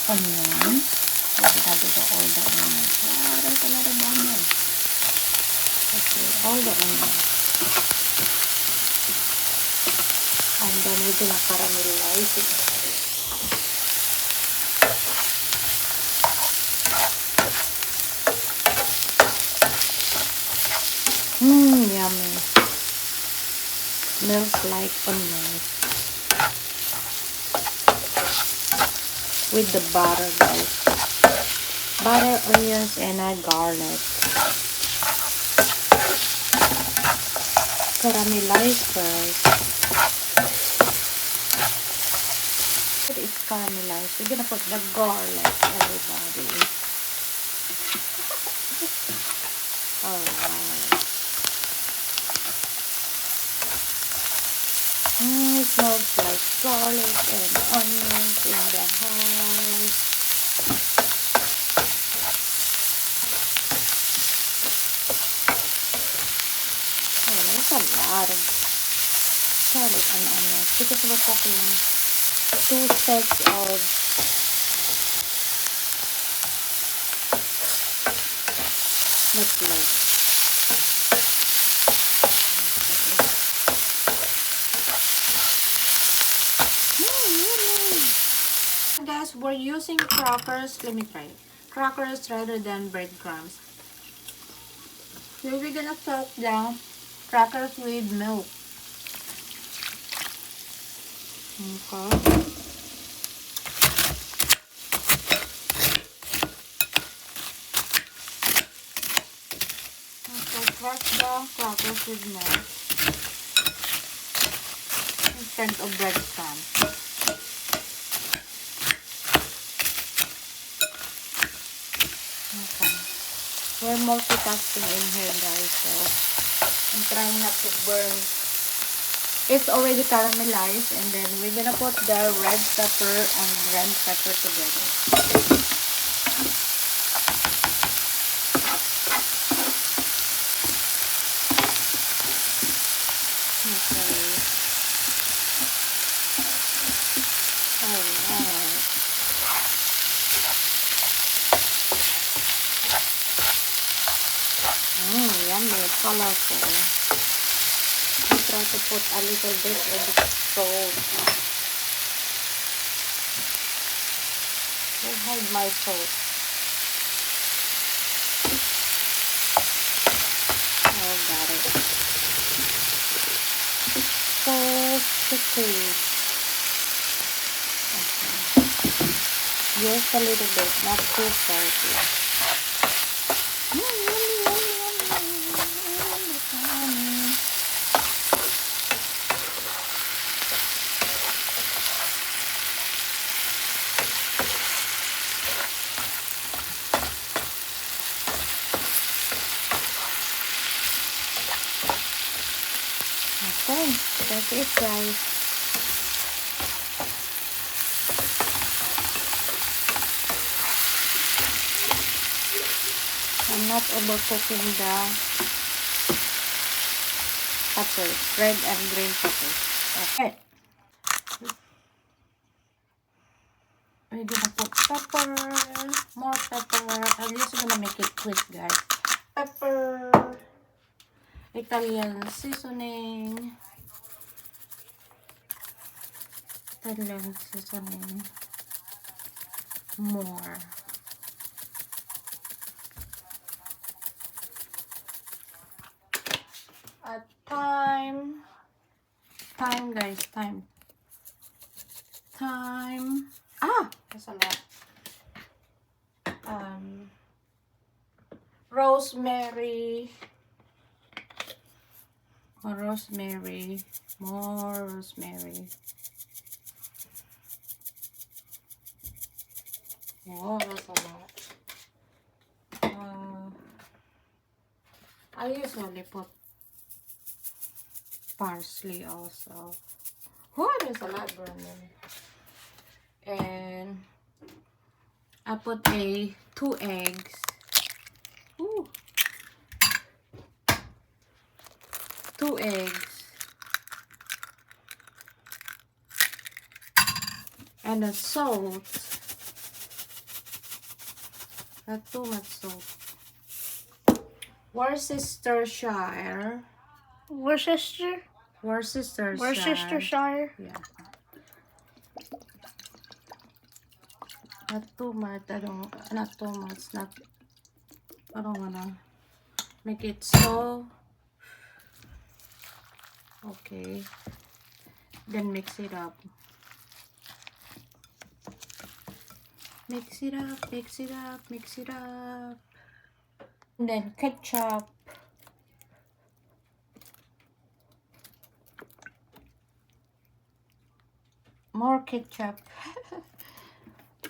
onions. So we have to do all the onions. Wow, there's a lot of onions. Okay, all the onions. And then we're gonna caramelize it. Yummy. Smells like onions. With the butter, guys. Butter, onions, and garlic. Caramelize first. After it's caramelized, we're gonna put the garlic, everybody. Alright. It smells like garlic and onions in the house. Oh, there's a lot of garlic and onions because we're cooking 2 sets of meatloaf. Guys, we're using crackers. Let me try crackers rather than breadcrumbs. So we're gonna soak the crackers with milk. Okay. So crush the crackers with milk instead of breadcrumbs. Okay. We're multitasking in here, guys, so I'm trying not to burn. It's already caramelized, and then we're gonna put the red pepper and green pepper together. Okay. Alright. Yummy, colorful. I try to put a little bit of salt. I'll hide my salt. Oh, got it. Salt to taste. Okay. Just a little bit, not too salty. Okay, that's it, guys. I'm not overcooking the peppers, red and green peppers. Okay. We're gonna put pepper, more pepper. I'm just gonna make it quick, guys. Pepper, Italian seasoning, more. Time, guys, time. That's a lot. Rosemary, more rosemary. Oh, that's a lot. I usually put parsley also. Oh, there's a lot burning. And I put 2 eggs. Ooh. 2 eggs. And the salt. Not too much salt. Worcestershire. Worcestershire. Worcestershire. Yeah. Not too much. Not too much. I don't wanna make it so. Okay. Then mix it up. Mix it up, mix it up, mix it up. And then ketchup. More ketchup.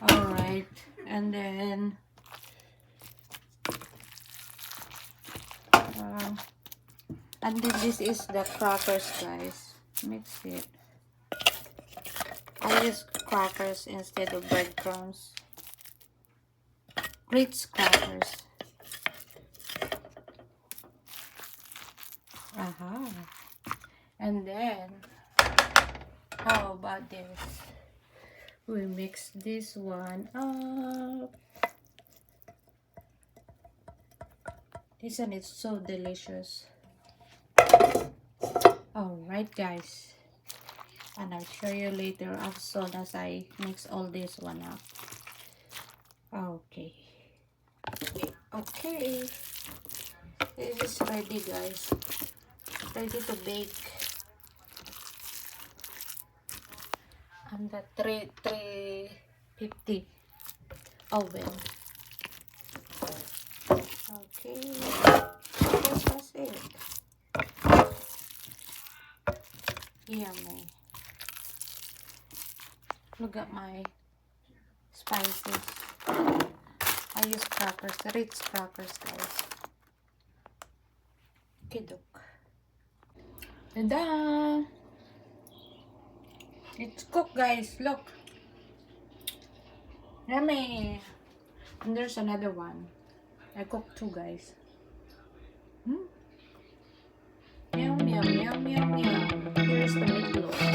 Alright. And then this is the crackers, guys. Mix it. I use crackers instead of breadcrumbs. Ritz crackers. And then, how about this? We mix this one up. This one is so delicious. Alright, guys. And I'll show you later as soon as I mix all this one up. Okay. Okay. This is ready, guys. Ready to bake. And the 350 oven. Okay. That's it. Yummy. Look at my spices. I use crackers, Ritz crackers, guys. Kidok. Ta-da! It's cooked, guys. Look. Yummy. And there's another one. I cooked 2, guys. Yum, yum, yum, yum, yum. Here's the meatloaf.